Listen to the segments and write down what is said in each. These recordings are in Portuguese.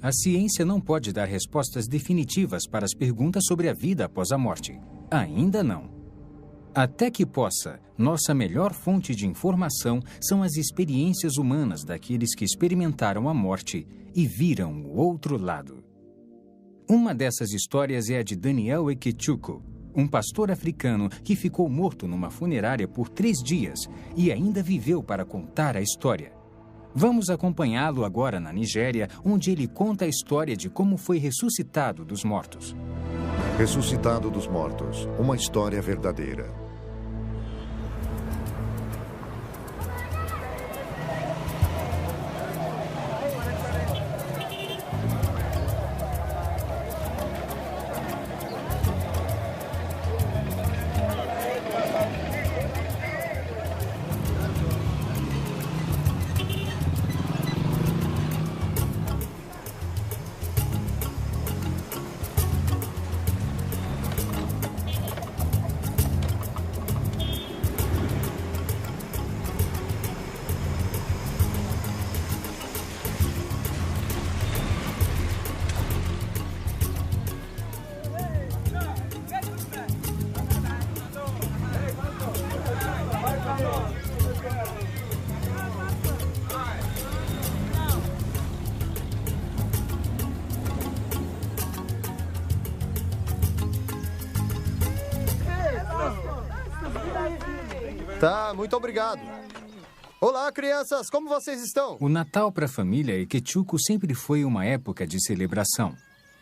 A ciência não pode dar respostas definitivas para as perguntas sobre a vida após a morte. Ainda não. Até que possa, nossa melhor fonte de informação são as experiências humanas daqueles que experimentaram a morte e viram o outro lado. Uma dessas histórias é a de Daniel Ikechukwu, um pastor africano que ficou morto numa funerária por 3 dias e ainda viveu para contar a história. Vamos acompanhá-lo agora na Nigéria, onde ele conta a história de como foi ressuscitado dos mortos. Ressuscitado dos mortos, uma história verdadeira. Tá, muito obrigado. Olá, crianças, como vocês estão? O Natal para a família Ikechukwu sempre foi uma época de celebração.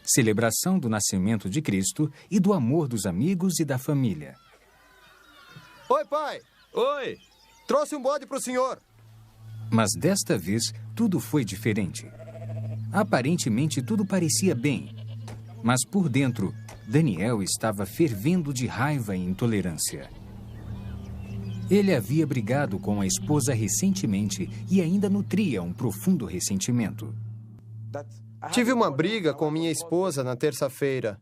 Celebração do nascimento de Cristo e do amor dos amigos e da família. Oi, pai. Oi. Trouxe um bode para o senhor. Mas desta vez, tudo foi diferente. Aparentemente, tudo parecia bem. Mas por dentro, Daniel estava fervendo de raiva e intolerância. Ele havia brigado com a esposa recentemente e ainda nutria um profundo ressentimento. Tive uma briga com minha esposa na terça-feira.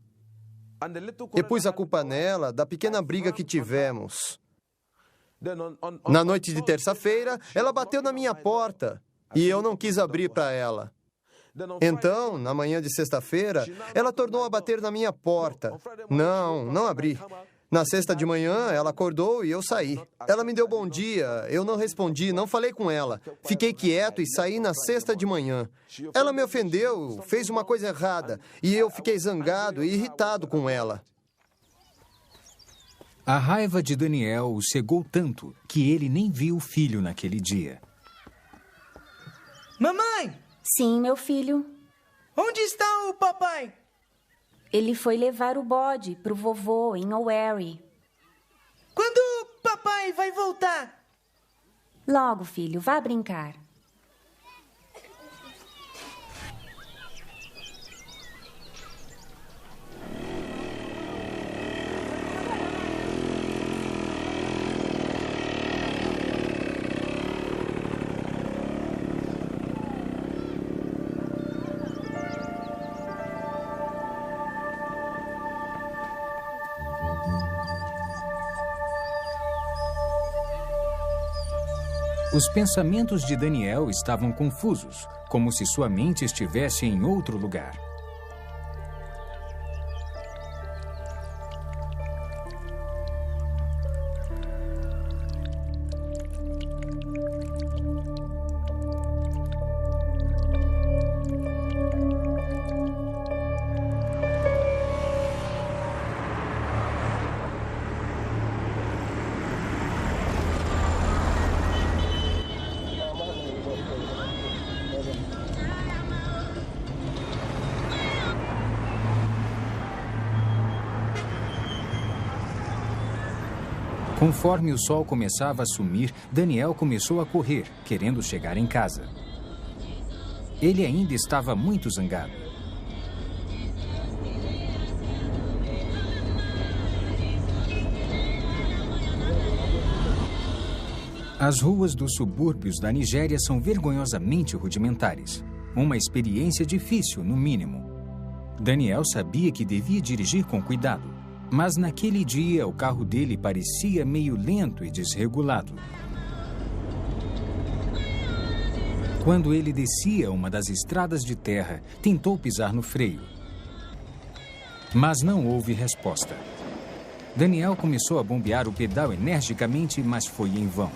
E pus a culpa nela da pequena briga que tivemos. Na noite de terça-feira, ela bateu na minha porta e eu não quis abrir para ela. Então, na manhã de sexta-feira, ela tornou a bater na minha porta. Não abri. Na sexta de manhã, ela acordou e eu saí. Ela me deu bom dia, eu não respondi, não falei com ela. Fiquei quieto e saí na sexta de manhã. Ela me ofendeu, fez uma coisa errada, e eu fiquei zangado e irritado com ela. A raiva de Daniel o cegou tanto que ele nem viu o filho naquele dia. Mamãe! Sim, meu filho. Onde está o papai? Ele foi levar o bode para o vovô em Owerri. Quando o papai vai voltar? Logo, filho, vá brincar. Os pensamentos de Daniel estavam confusos, como se sua mente estivesse em outro lugar. Conforme o sol começava a sumir, Daniel começou a correr, querendo chegar em casa. Ele ainda estava muito zangado. As ruas dos subúrbios da Nigéria são vergonhosamente rudimentares. Uma experiência difícil, no mínimo. Daniel sabia que devia dirigir com cuidado. Mas naquele dia, o carro dele parecia meio lento e desregulado. Quando ele descia uma das estradas de terra, tentou pisar no freio. Mas não houve resposta. Daniel começou a bombear o pedal energicamente, mas foi em vão.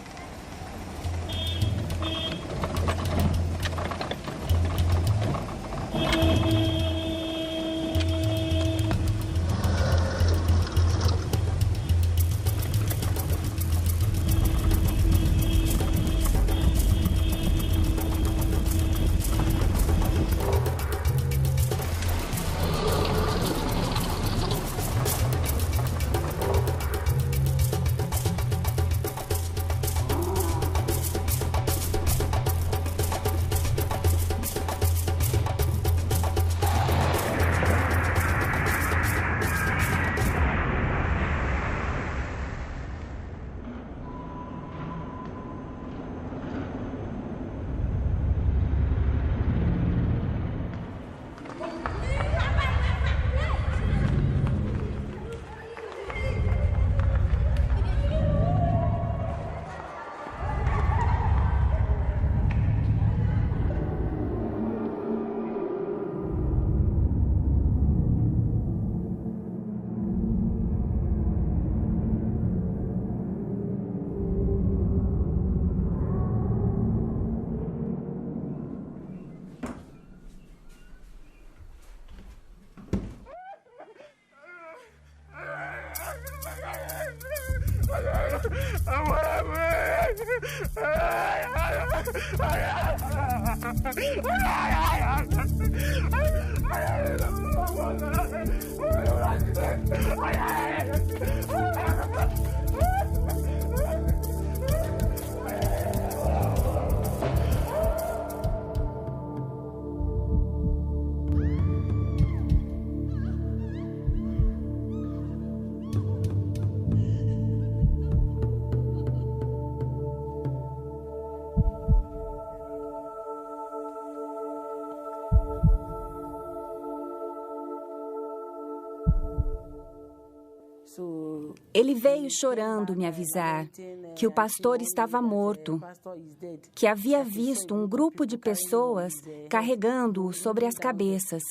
Ele veio chorando me avisar que o pastor estava morto, que havia visto um grupo de pessoas carregando-o sobre as cabeças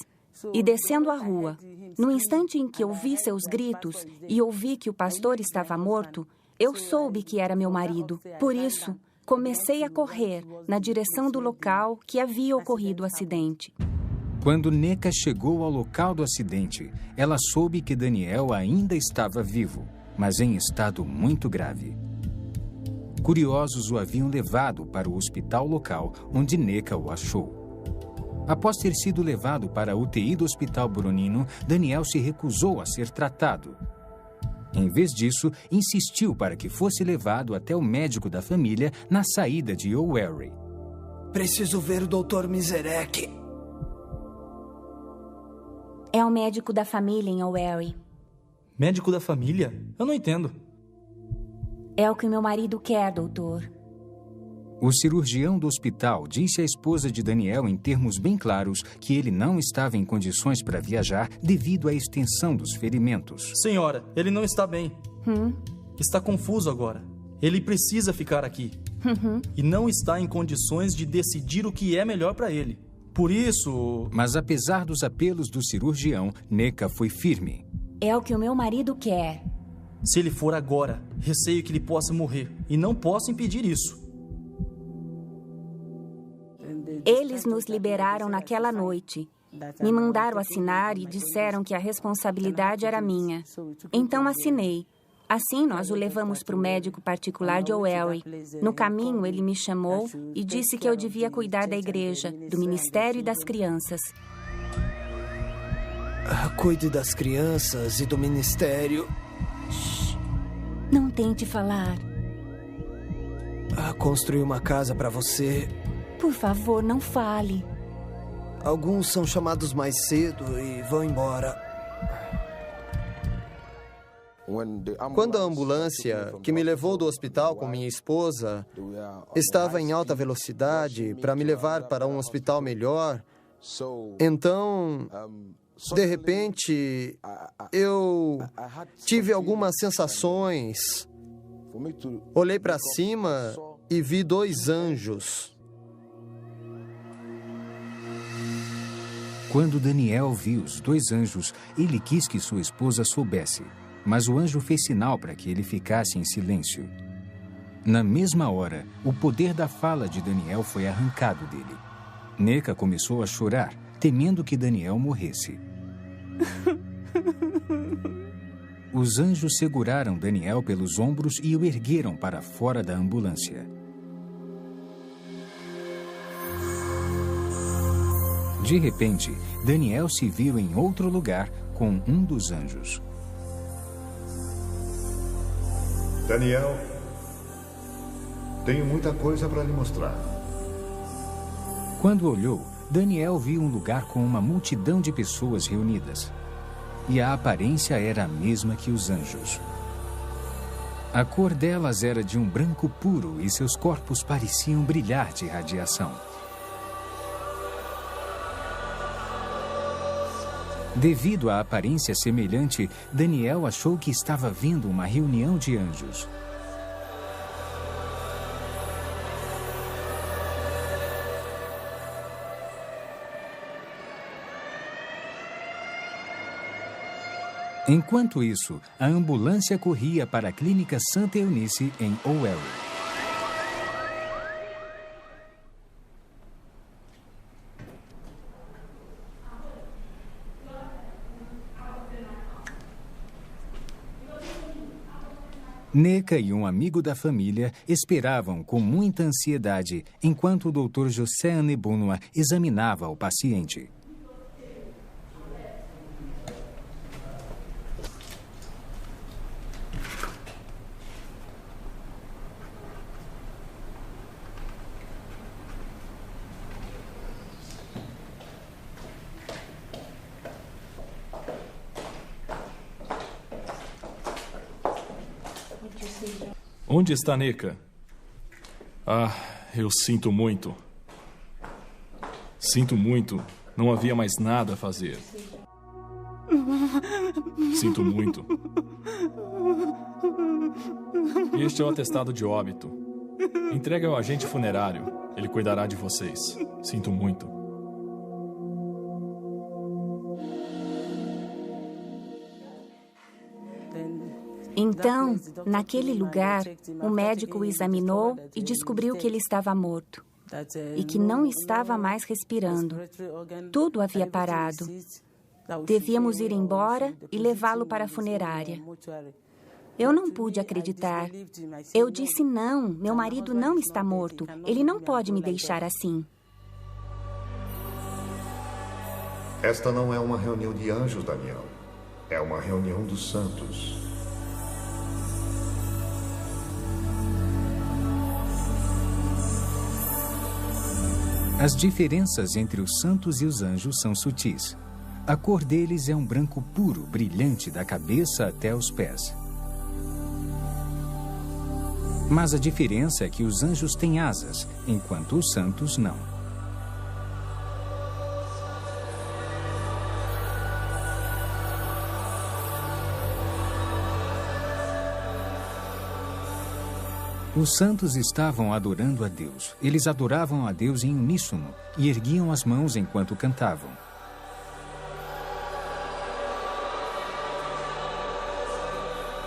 e descendo a rua. No instante em que ouvi seus gritos e ouvi que o pastor estava morto, eu soube que era meu marido. Por isso, comecei a correr na direção do local que havia ocorrido o acidente. Quando Neka chegou ao local do acidente, ela soube que Daniel ainda estava vivo, mas em estado muito grave. Curiosos o haviam levado para o hospital local, onde Neka o achou. Após ter sido levado para a UTI do Hospital Boronino, Daniel se recusou a ser tratado. Em vez disso, insistiu para que fosse levado até o médico da família na saída de O'Wary. Preciso ver o Dr. Miserek. É o médico da família em O'Wary. Médico da família? Eu não entendo. É o que meu marido quer, doutor. O cirurgião do hospital disse à esposa de Daniel em termos bem claros que ele não estava em condições para viajar devido à extensão dos ferimentos. Senhora, ele não está bem. Está confuso agora. Ele precisa ficar aqui. E não está em condições de decidir o que é melhor para ele. Por isso... Mas apesar dos apelos do cirurgião, Neka foi firme. É o que o meu marido quer. Se ele for agora, receio que ele possa morrer. E não posso impedir isso. Eles nos liberaram naquela noite. Me mandaram assinar e disseram que a responsabilidade era minha. Então assinei. Assim, nós o levamos para o médico particular de O'Wary. No caminho, ele me chamou e disse que eu devia cuidar da igreja, do ministério e das crianças. Cuide das crianças e do ministério. Não tente falar. Construir uma casa para você. Por favor, não fale. Alguns são chamados mais cedo e vão embora. Quando a ambulância que me levou do hospital com minha esposa estava em alta velocidade para me levar para um hospital melhor, então, de repente, eu tive algumas sensações. Olhei para cima e vi 2 anjos. Quando Daniel viu os 2 anjos, ele quis que sua esposa soubesse, mas o anjo fez sinal para que ele ficasse em silêncio. Na mesma hora, o poder da fala de Daniel foi arrancado dele. Neca começou a chorar, temendo que Daniel morresse. Os anjos seguraram Daniel pelos ombros e o ergueram para fora da ambulância. De repente, Daniel se viu em outro lugar com um dos anjos. Daniel, tenho muita coisa para lhe mostrar. Quando olhou, Daniel viu um lugar com uma multidão de pessoas reunidas. E a aparência era a mesma que os anjos. A cor delas era de um branco puro e seus corpos pareciam brilhar de radiação. Devido à aparência semelhante, Daniel achou que estava vendo uma reunião de anjos. Enquanto isso, a ambulância corria para a Clínica Santa Eunice, em Owerri. Neca e um amigo da família esperavam com muita ansiedade enquanto o Dr. José Anebunua examinava o paciente. Onde está Neca? Ah, eu sinto muito. Sinto muito. Não havia mais nada a fazer. Sinto muito. Este é o atestado de óbito. Entregue ao agente funerário. Ele cuidará de vocês. Sinto muito. Então, naquele lugar, o médico o examinou e descobriu que ele estava morto e que não estava mais respirando. Tudo havia parado. Devíamos ir embora e levá-lo para a funerária. Eu não pude acreditar. Eu disse não, meu marido não está morto. Ele não pode me deixar assim. Esta não é uma reunião de anjos, Daniel. É uma reunião dos santos. As diferenças entre os santos e os anjos são sutis. A cor deles é um branco puro, brilhante da cabeça até os pés. Mas a diferença é que os anjos têm asas, enquanto os santos não. Os santos estavam adorando a Deus. Eles adoravam a Deus em uníssono e erguiam as mãos enquanto cantavam.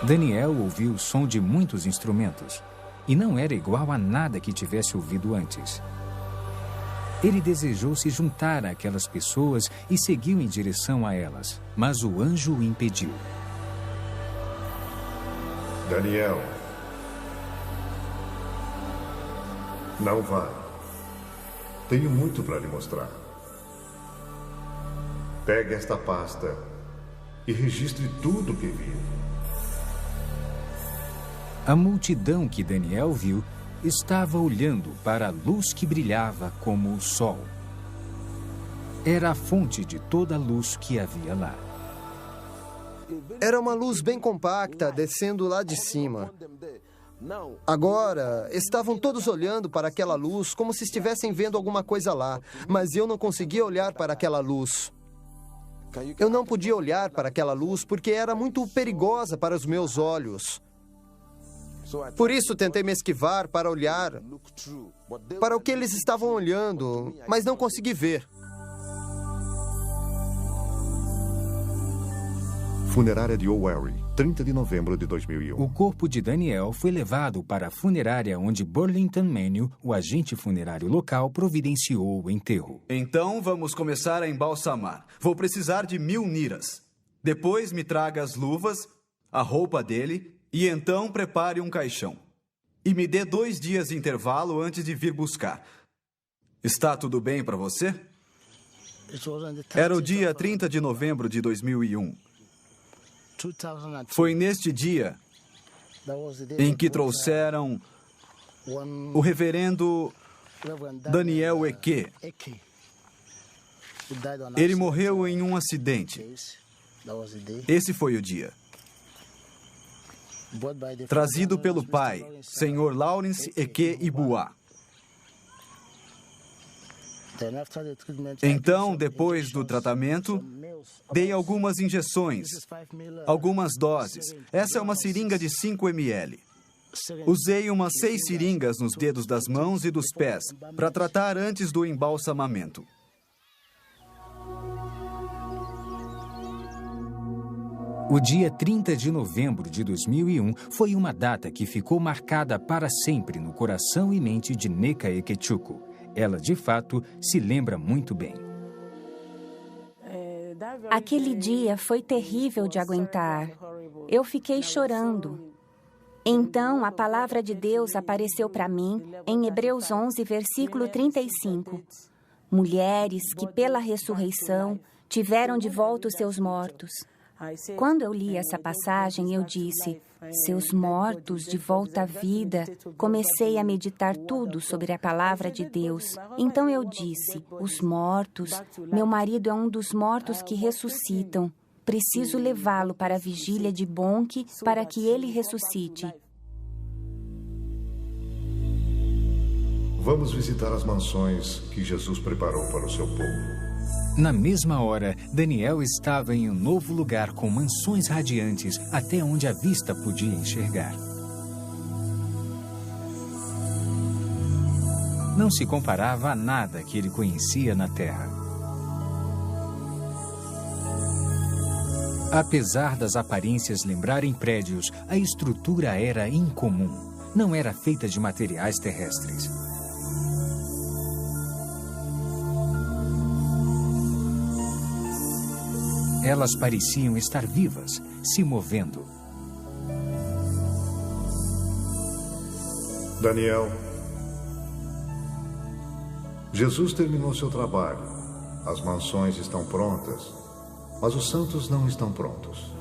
Daniel ouviu o som de muitos instrumentos e não era igual a nada que tivesse ouvido antes. Ele desejou se juntar àquelas pessoas e seguiu em direção a elas, mas o anjo o impediu. Daniel, não vá. Tenho muito para lhe mostrar. Pegue esta pasta e registre tudo o que viu. A multidão que Daniel viu estava olhando para a luz que brilhava como o sol. Era a fonte de toda a luz que havia lá. Era uma luz bem compacta, descendo lá de cima. Agora, estavam todos olhando para aquela luz como se estivessem vendo alguma coisa lá, mas eu não conseguia olhar para aquela luz. Eu não podia olhar para aquela luz porque era muito perigosa para os meus olhos. Por isso tentei me esquivar para olhar para o que eles estavam olhando, mas não consegui ver. Funerária de Owerri, 30 de novembro de 2001. O corpo de Daniel foi levado para a funerária onde Burlington Manning, o agente funerário local, providenciou o enterro. Então vamos começar a embalsamar. Vou precisar de 1000 niras. Depois me traga as luvas, a roupa dele e então prepare um caixão. E me dê 2 dias de intervalo antes de vir buscar. Está tudo bem para você? Era o dia 30 de novembro de 2001. Foi neste dia em que trouxeram o reverendo Daniel Eke. Ele morreu em um acidente. Esse foi o dia. Trazido pelo pai, Sr. Lawrence Eke Ibua. Então, depois do tratamento, dei algumas injeções, algumas doses. Essa é uma seringa de 5 ml. Usei umas 6 seringas nos dedos das mãos e dos pés para tratar antes do embalsamamento. O dia 30 de novembro de 2001 foi uma data que ficou marcada para sempre no coração e mente de Nneka Ekechukwu. Ela, de fato, se lembra muito bem. Aquele dia foi terrível de aguentar. Eu fiquei chorando. Então, a palavra de Deus apareceu para mim em Hebreus 11, versículo 35. Mulheres que, pela ressurreição, tiveram de volta os seus mortos. Quando eu li essa passagem, eu disse, seus mortos de volta à vida. Comecei a meditar tudo sobre a palavra de Deus. Então eu disse, os mortos, meu marido é um dos mortos que ressuscitam. Preciso levá-lo para a vigília de Bonk para que ele ressuscite. Vamos visitar as mansões que Jesus preparou para o seu povo. Na mesma hora, Daniel estava em um novo lugar com mansões radiantes até onde a vista podia enxergar. Não se comparava a nada que ele conhecia na Terra. Apesar das aparências lembrarem prédios, a estrutura era incomum. Não era feita de materiais terrestres. Elas pareciam estar vivas, se movendo. Daniel, Jesus terminou seu trabalho. As mansões estão prontas, mas os santos não estão prontos.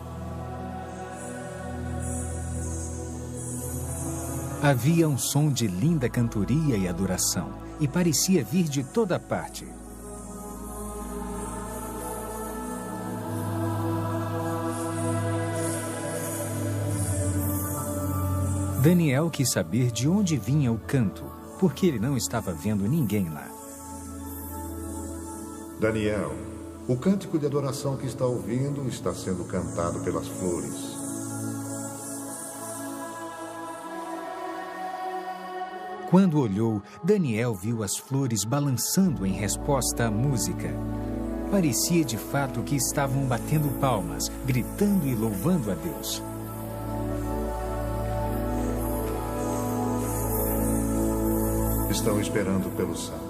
Havia um som de linda cantoria e adoração, e parecia vir de toda parte. Daniel quis saber de onde vinha o canto, porque ele não estava vendo ninguém lá. Daniel, o cântico de adoração que está ouvindo está sendo cantado pelas flores. Quando olhou, Daniel viu as flores balançando em resposta à música. Parecia de fato que estavam batendo palmas, gritando e louvando a Deus. Estão esperando pelos santos.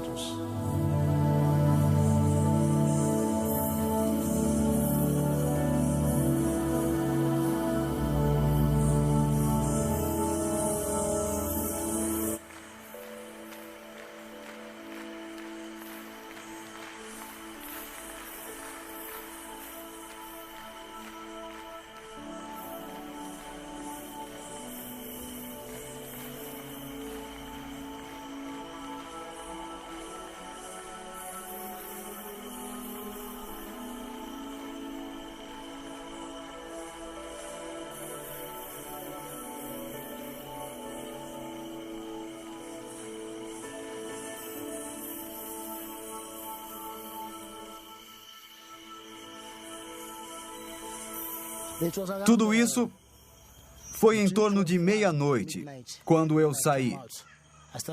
Tudo isso foi em torno de meia-noite, quando eu saí.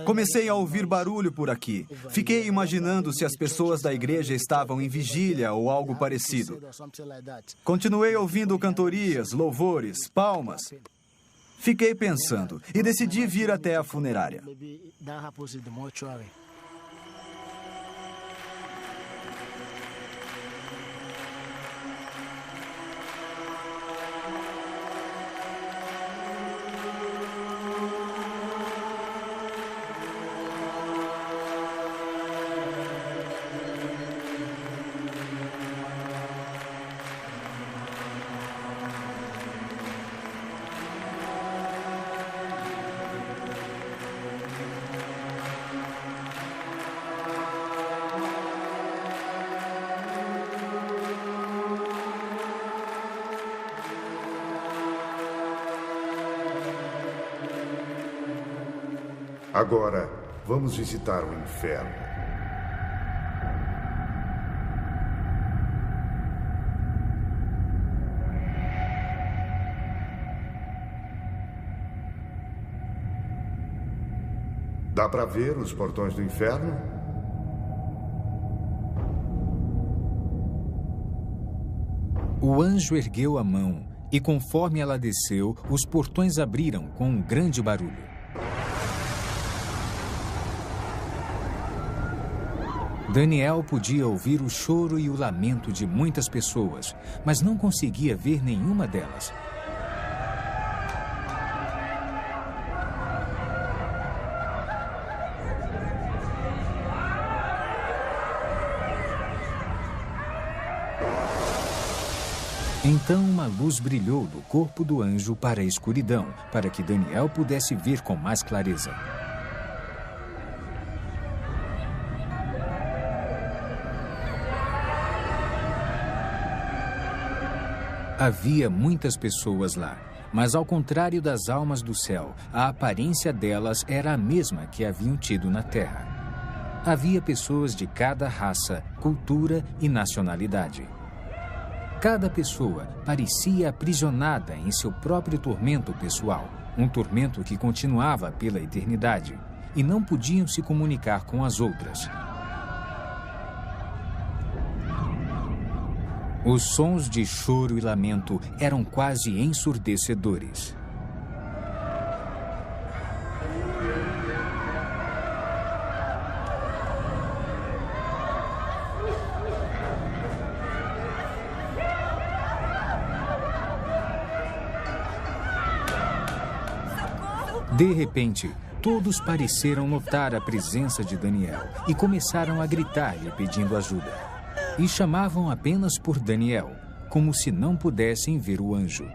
Comecei a ouvir barulho por aqui. Fiquei imaginando se as pessoas da igreja estavam em vigília ou algo parecido. Continuei ouvindo cantorias, louvores, palmas. Fiquei pensando e decidi vir até a funerária. Agora, vamos visitar o inferno. Dá para ver os portões do inferno? O anjo ergueu a mão e, conforme ela desceu, os portões abriram com um grande barulho. Daniel podia ouvir o choro e o lamento de muitas pessoas, mas não conseguia ver nenhuma delas. Então uma luz brilhou do corpo do anjo para a escuridão, para que Daniel pudesse ver com mais clareza. Havia muitas pessoas lá, mas ao contrário das almas do céu, a aparência delas era a mesma que haviam tido na terra. Havia pessoas de cada raça, cultura e nacionalidade. Cada pessoa parecia aprisionada em seu próprio tormento pessoal, um tormento que continuava pela eternidade, e não podiam se comunicar com as outras. Os sons de choro e lamento eram quase ensurdecedores. De repente, todos pareceram notar a presença de Daniel e começaram a gritar-lhe pedindo ajuda. E chamavam apenas por Daniel, como se não pudessem ver o anjo.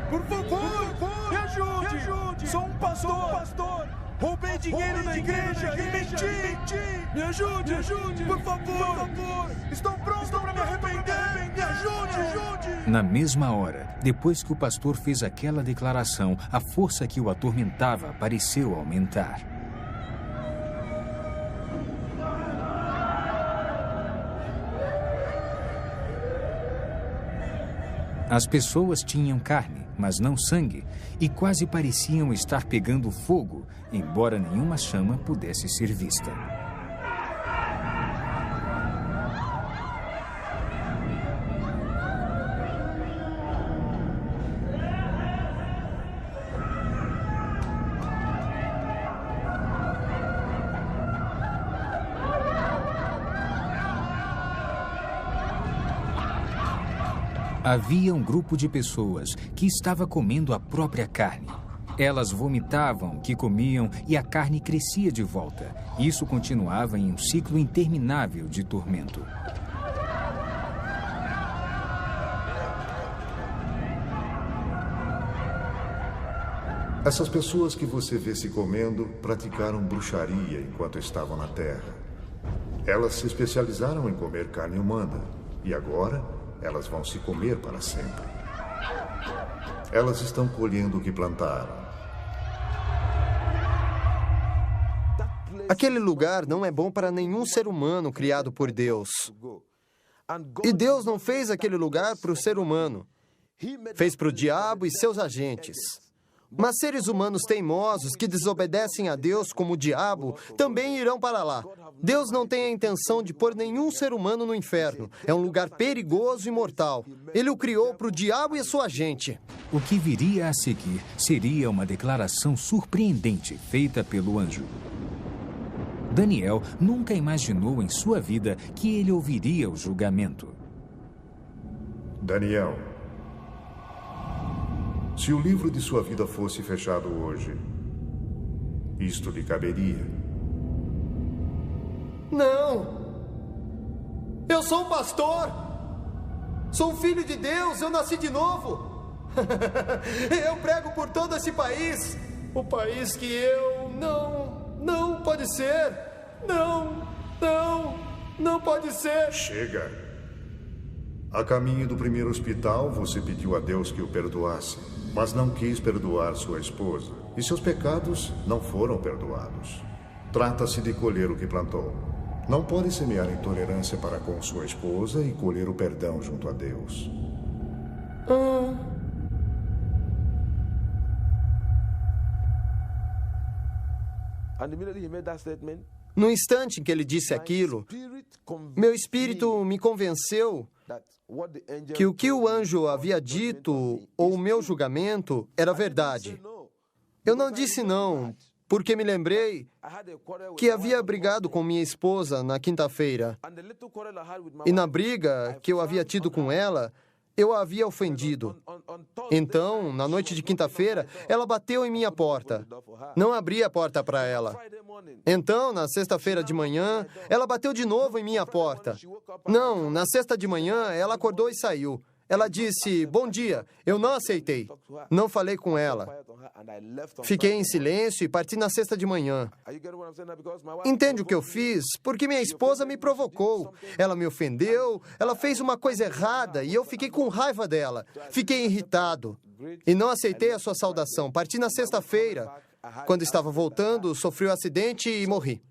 Por favor, me ajude! Sou um pastor! Roubei dinheiro da igreja e menti! Me ajude! Por favor! Estou pronto para me arrepender! Me ajude! Na mesma hora, depois que o pastor fez aquela declaração, a força que o atormentava pareceu aumentar. As pessoas tinham carne, mas não sangue, e quase pareciam estar pegando fogo, embora nenhuma chama pudesse ser vista. Havia um grupo de pessoas que estava comendo a própria carne. Elas vomitavam o que comiam e a carne crescia de volta. Isso continuava em um ciclo interminável de tormento. Essas pessoas que você vê se comendo praticaram bruxaria enquanto estavam na Terra. Elas se especializaram em comer carne humana e agora elas vão se comer para sempre. Elas estão colhendo o que plantaram. Aquele lugar não é bom para nenhum ser humano criado por Deus. E Deus não fez aquele lugar para o ser humano. Fez para o diabo e seus agentes. Mas seres humanos teimosos que desobedecem a Deus como o diabo também irão para lá. Deus não tem a intenção de pôr nenhum ser humano no inferno. É um lugar perigoso e mortal. Ele o criou para o diabo e a sua gente. O que viria a seguir seria uma declaração surpreendente feita pelo anjo. Daniel nunca imaginou em sua vida que ele ouviria o julgamento. Daniel, se o livro de sua vida fosse fechado hoje, isto lhe caberia? Não! Eu sou um pastor! Sou um filho de Deus, eu nasci de novo! Eu prego por todo esse país! O país que eu não pode ser! Não pode ser! Chega! A caminho do primeiro hospital, você pediu a Deus que o perdoasse, mas não quis perdoar sua esposa, e seus pecados não foram perdoados. Trata-se de colher o que plantou. Não pode semear intolerância para com sua esposa e colher o perdão junto a Deus. No instante em que ele disse aquilo, meu espírito me convenceu que o que o anjo havia dito, ou o meu julgamento, era verdade. Eu não disse não, porque me lembrei que havia brigado com minha esposa na quinta-feira. E na briga que eu havia tido com ela, eu a havia ofendido. Então, na noite de quinta-feira, ela bateu em minha porta. Não abri a porta para ela. Então, na sexta-feira de manhã, ela bateu de novo em minha porta. Não, na sexta de manhã, ela acordou e saiu. Ela disse, bom dia. Eu não aceitei. Não falei com ela. Fiquei em silêncio e parti na sexta de manhã. Entende o que eu fiz? Porque minha esposa me provocou. Ela me ofendeu, ela fez uma coisa errada e eu fiquei com raiva dela. Fiquei irritado e não aceitei a sua saudação. Parti na sexta-feira. Quando estava voltando, sofri um acidente e morri.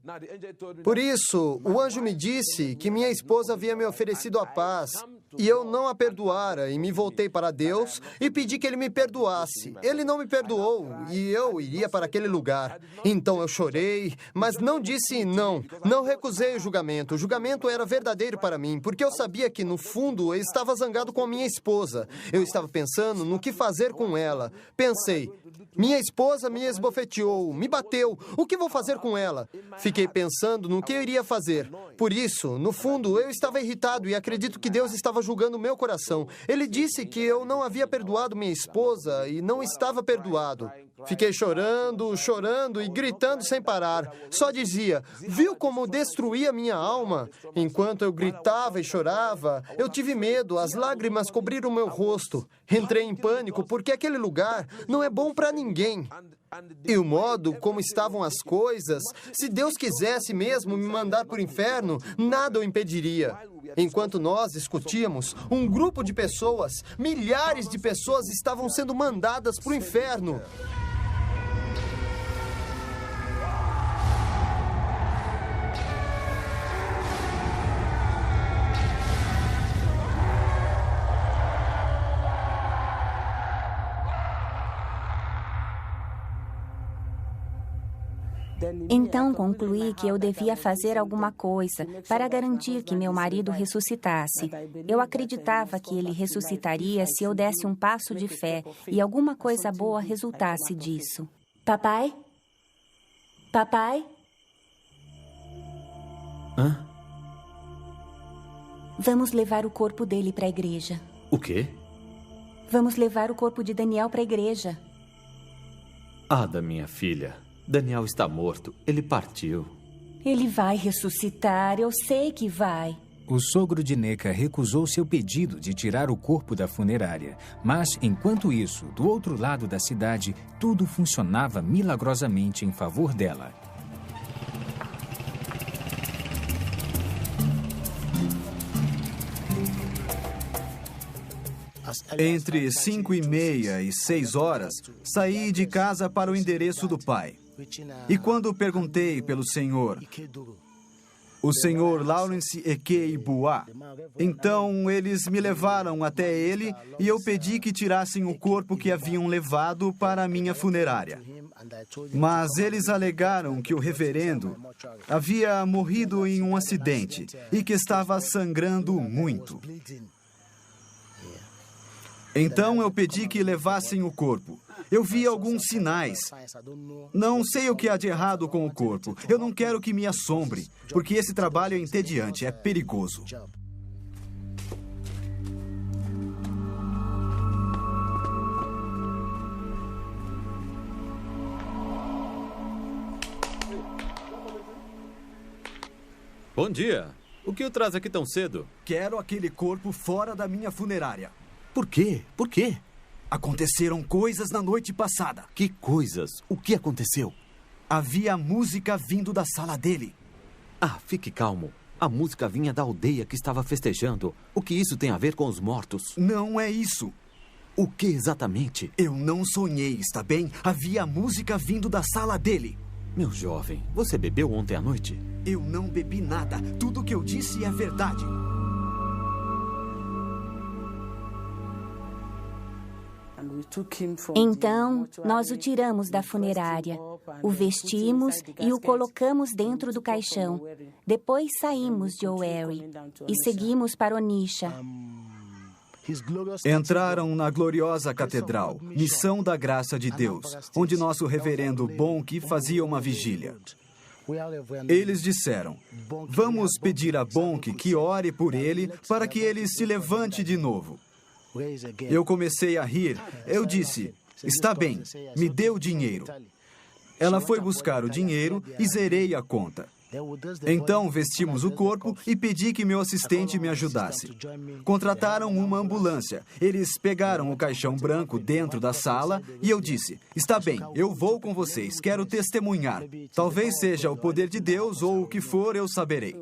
Por isso, o anjo me disse que minha esposa havia me oferecido a paz e eu não a perdoara, e me voltei para Deus e pedi que ele me perdoasse. Ele não me perdoou e eu iria para aquele lugar. Então eu chorei, mas não disse não. Não recusei o julgamento. O julgamento era verdadeiro para mim, porque eu sabia que, no fundo, eu estava zangado com a minha esposa. Eu estava pensando no que fazer com ela. Pensei, minha esposa me esbofeteou, me bateu. O que vou fazer com ela? Fiquei pensando no que eu iria fazer. Por isso, no fundo, eu estava irritado e acredito que Deus estava julgando o meu coração. Ele disse que eu não havia perdoado minha esposa e não estava perdoado. Fiquei chorando, chorando e gritando sem parar. Só dizia, viu como destruía minha alma? Enquanto eu gritava e chorava, eu tive medo, as lágrimas cobriram meu rosto. Entrei em pânico porque aquele lugar não é bom para ninguém. E o modo como estavam as coisas, se Deus quisesse mesmo me mandar para o inferno, nada o impediria. Enquanto nós discutíamos, um grupo de pessoas, milhares de pessoas estavam sendo mandadas para o inferno. Então concluí que eu devia fazer alguma coisa para garantir que meu marido ressuscitasse. Eu acreditava que ele ressuscitaria se eu desse um passo de fé e alguma coisa boa resultasse disso. Papai? Papai? Hã? Vamos levar o corpo dele para a igreja. O quê? Vamos levar o corpo de Daniel para a igreja. Ada, minha filha. Daniel está morto. Ele partiu. Ele vai ressuscitar. Eu sei que vai. O sogro de Neca recusou seu pedido de tirar o corpo da funerária. Mas, enquanto isso, do outro lado da cidade, tudo funcionava milagrosamente em favor dela. Entre 5:30 e 6 horas, saí de casa para o endereço do pai. E quando perguntei pelo senhor, o senhor Lawrence Ekei Boa. Então eles me levaram até ele e eu pedi que tirassem o corpo que haviam levado para a minha funerária. Mas eles alegaram que o reverendo havia morrido em um acidente e que estava sangrando muito. Então eu pedi que levassem o corpo. Eu vi alguns sinais. Não sei o que há de errado com o corpo. Eu não quero que me assombre, porque esse trabalho é entediante, é perigoso. Bom dia. O que o traz aqui tão cedo? Quero aquele corpo fora da minha funerária. Por quê? Por quê? Aconteceram coisas na noite passada. Que coisas? O que aconteceu? Havia música vindo da sala dele. Ah, fique calmo. A música vinha da aldeia que estava festejando. O que isso tem a ver com os mortos? Não é isso. O que exatamente? Eu não sonhei, está bem? Havia música vindo da sala dele. Meu jovem, você bebeu ontem à noite? Eu não bebi nada. Tudo o que eu disse é verdade. Então, nós o tiramos da funerária, o vestimos e o colocamos dentro do caixão. Depois saímos de Owerri e seguimos para Onitsha. Entraram na gloriosa catedral, Missão da Graça de Deus, onde nosso reverendo Bonnke fazia uma vigília. Eles disseram: vamos pedir a Bonnke que ore por ele para que ele se levante de novo. Eu comecei a rir. Eu disse: está bem, me dê o dinheiro. Ela foi buscar o dinheiro e zerei a conta. Então vestimos o corpo e pedi que meu assistente me ajudasse. Contrataram uma ambulância. Eles pegaram o caixão branco dentro da sala e eu disse: está bem, eu vou com vocês, quero testemunhar. Talvez seja o poder de Deus ou o que for, eu saberei.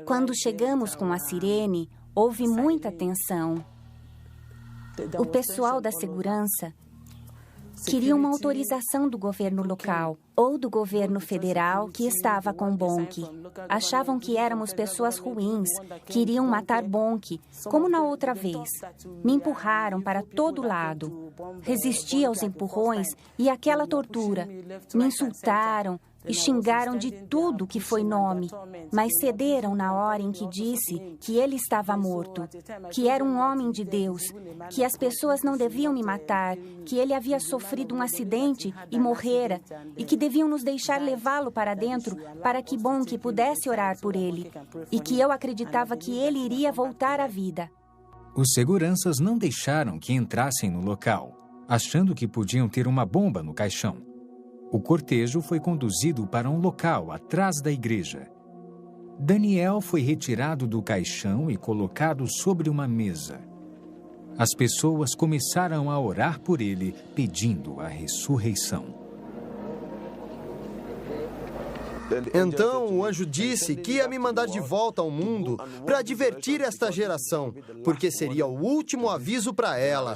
Quando chegamos com a sirene, houve muita tensão. O pessoal da segurança queria uma autorização do governo local ou do governo federal que estava com Bonnke. Achavam que éramos pessoas ruins, queriam matar Bonnke, como na outra vez. Me empurraram para todo lado. Resisti aos empurrões e àquela tortura. Me insultaram e xingaram de tudo que foi nome, mas cederam na hora em que disse que ele estava morto, que era um homem de Deus, que as pessoas não deviam me matar, que ele havia sofrido um acidente e morrera, e que deviam nos deixar levá-lo para dentro para que Bonnke pudesse orar por ele, e que eu acreditava que ele iria voltar à vida. Os seguranças não deixaram que entrassem no local, achando que podiam ter uma bomba no caixão. O cortejo foi conduzido para um local atrás da igreja. Daniel foi retirado do caixão e colocado sobre uma mesa. As pessoas começaram a orar por ele, pedindo a ressurreição. Então o anjo disse que ia me mandar de volta ao mundo para divertir esta geração, porque seria o último aviso para ela.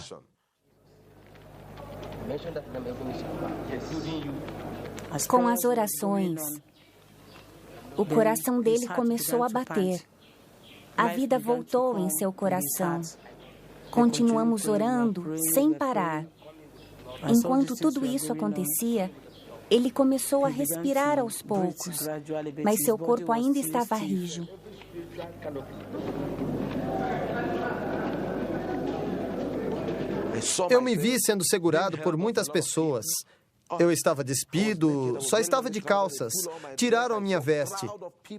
Com as orações, o coração dele começou a bater. A vida voltou em seu coração. Continuamos orando sem parar. Enquanto tudo isso acontecia, ele começou a respirar aos poucos, mas seu corpo ainda estava rijo. Eu me vi sendo segurado por muitas pessoas. Eu estava despido, só estava de calças. Tiraram a minha veste.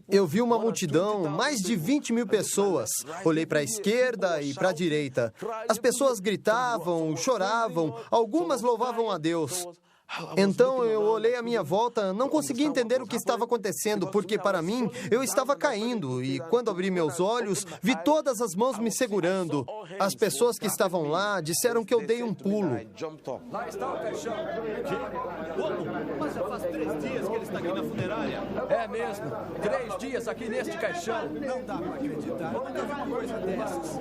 Eu vi uma multidão, mais de 20.000 pessoas. Olhei para a esquerda e para a direita. As pessoas gritavam, choravam, algumas louvavam a Deus. Então eu olhei à minha volta, não conseguia entender o que estava acontecendo, porque para mim eu estava caindo e quando abri meus olhos, vi todas as mãos me segurando. As pessoas que estavam lá disseram que eu dei um pulo. Lá está o caixão. Mas Já faz 3 dias que ele está aqui na funerária. É mesmo. 3 dias aqui neste caixão. Não dá para acreditar. Eu nunca vi uma coisa dessas.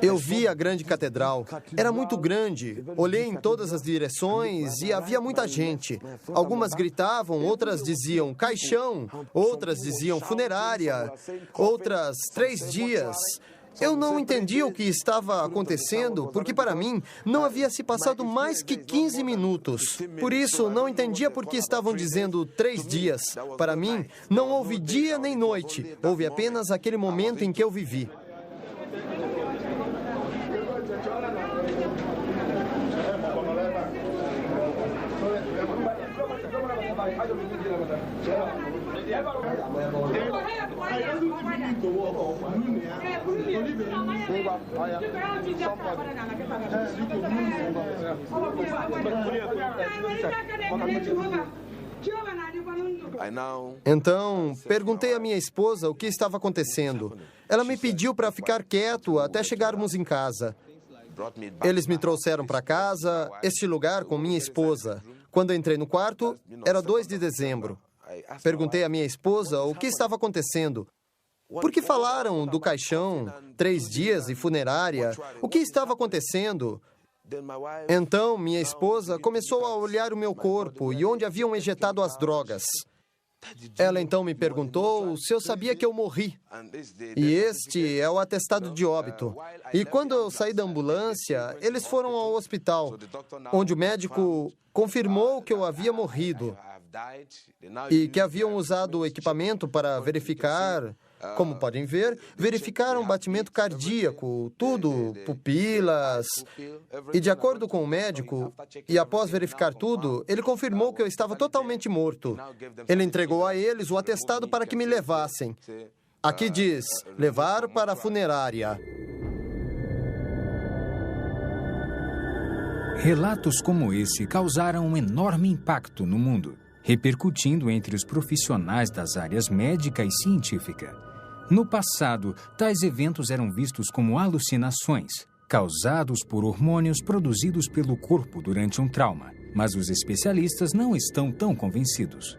Eu vi a grande catedral. Era muito grande. Olhei em todas as direções e havia muita gente. Algumas gritavam, outras diziam caixão, outras diziam funerária, outras 3 dias. Eu não entendia o que estava acontecendo, porque para mim não havia se passado mais que 15 minutos. Por isso, não entendia por que estavam dizendo 3 dias. Para mim, não houve dia nem noite. Houve apenas aquele momento em que eu vivi. Então, perguntei à minha esposa o que estava acontecendo. Ela me pediu para ficar quieto até chegarmos em casa. Eles me trouxeram para casa, este lugar com minha esposa. Quando entrei no quarto, era 2 de dezembro. Perguntei à minha esposa o que estava acontecendo. Por que falaram do caixão, 3 dias e funerária? O que estava acontecendo? Então, minha esposa começou a olhar o meu corpo e onde haviam ejetado as drogas. Ela então me perguntou se eu sabia que eu morri. E este é o atestado de óbito. E quando eu saí da ambulância, eles foram ao hospital, onde o médico confirmou que eu havia morrido e que haviam usado o equipamento para verificar, como podem ver, verificaram o batimento cardíaco, tudo, pupilas. E de acordo com o médico, e após verificar tudo, ele confirmou que eu estava totalmente morto. Ele entregou a eles o atestado para que me levassem. Aqui diz, levar para a funerária. Relatos como esse causaram um enorme impacto no mundo, repercutindo entre os profissionais das áreas médica e científica. No passado, tais eventos eram vistos como alucinações, causados por hormônios produzidos pelo corpo durante um trauma, mas os especialistas não estão tão convencidos.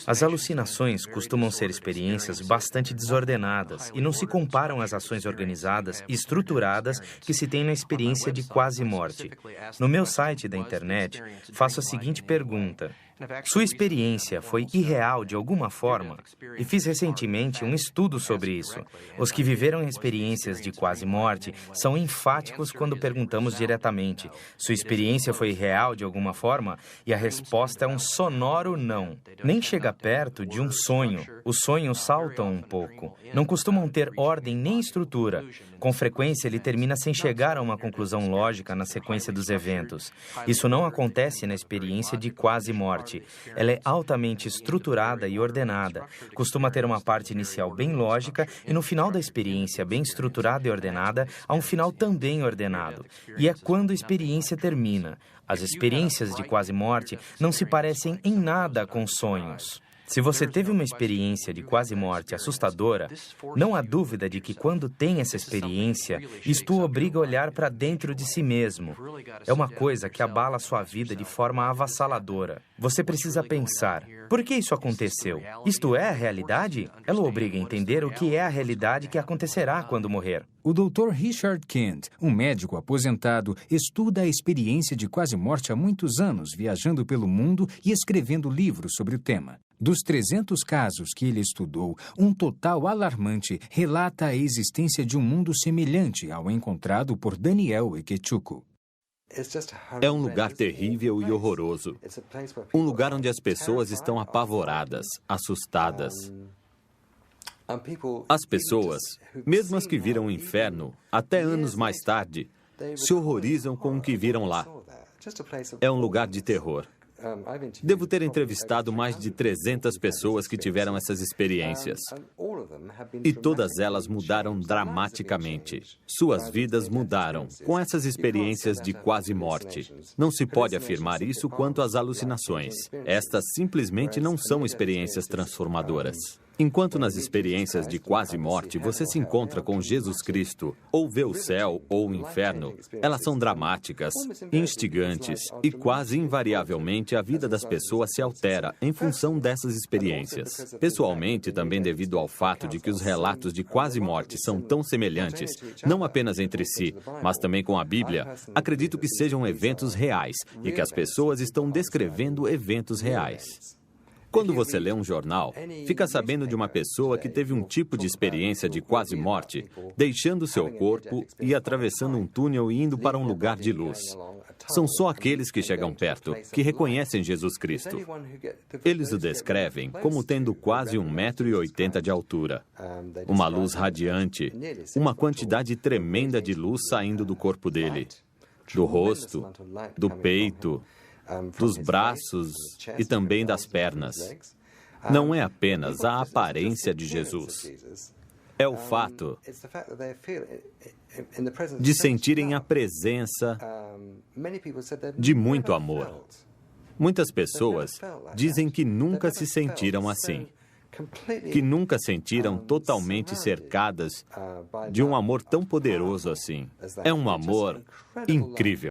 As alucinações costumam ser experiências bastante desordenadas e não se comparam às ações organizadas e estruturadas que se tem na experiência de quase morte. No meu site da internet, faço a seguinte pergunta: sua experiência foi irreal de alguma forma? E fiz recentemente um estudo sobre isso. Os que viveram experiências de quase morte são enfáticos quando perguntamos diretamente: sua experiência foi irreal de alguma forma? E a resposta é um sonoro não. Nem chega perto de um sonho. Os sonhos saltam um pouco. Não costumam ter ordem nem estrutura. Com frequência, ele termina sem chegar a uma conclusão lógica na sequência dos eventos. Isso não acontece na experiência de quase morte. Ela é altamente estruturada e ordenada. Costuma ter uma parte inicial bem lógica e no final da experiência bem estruturada e ordenada, há um final também ordenado. E é quando a experiência termina. As experiências de quase morte não se parecem em nada com sonhos. Se você teve uma experiência de quase morte assustadora, não há dúvida de que quando tem essa experiência, isto o obriga a olhar para dentro de si mesmo. É uma coisa que abala a sua vida de forma avassaladora. Você precisa pensar, por que isso aconteceu? Isto é a realidade? Ela o obriga a entender o que é a realidade que acontecerá quando morrer. O Dr. Richard Kent, um médico aposentado, estuda a experiência de quase morte há muitos anos, viajando pelo mundo e escrevendo livros sobre o tema. Dos 300 casos que ele estudou, um total alarmante relata a existência de um mundo semelhante ao encontrado por Daniel Ikechukwu. É um lugar terrível e horroroso. Um lugar onde as pessoas estão apavoradas, assustadas. As pessoas, mesmo as que viram o inferno, até anos mais tarde, se horrorizam com o que viram lá. É um lugar de terror. Devo ter entrevistado mais de 300 pessoas que tiveram essas experiências. E todas elas mudaram dramaticamente. Suas vidas mudaram com essas experiências de quase morte. Não se pode afirmar isso quanto às alucinações. Estas simplesmente não são experiências transformadoras. Enquanto nas experiências de quase morte você se encontra com Jesus Cristo, ou vê o céu ou o inferno, elas são dramáticas, instigantes e quase invariavelmente a vida das pessoas se altera em função dessas experiências. Pessoalmente, também devido ao fato de que os relatos de quase morte são tão semelhantes, não apenas entre si, mas também com a Bíblia, acredito que sejam eventos reais e que as pessoas estão descrevendo eventos reais. Quando você lê um jornal, fica sabendo de uma pessoa que teve um tipo de experiência de quase morte, deixando seu corpo e atravessando um túnel e indo para um lugar de luz. São só aqueles que chegam perto, que reconhecem Jesus Cristo. Eles o descrevem como tendo quase 1,80 m de altura, uma luz radiante, uma quantidade tremenda de luz saindo do corpo dele, do rosto, do peito, dos braços e também das pernas. Não é apenas a aparência de Jesus. É o fato de sentirem a presença de muito amor. Muitas pessoas dizem que nunca se sentiram assim, que nunca sentiram totalmente cercadas de um amor tão poderoso assim. É um amor incrível.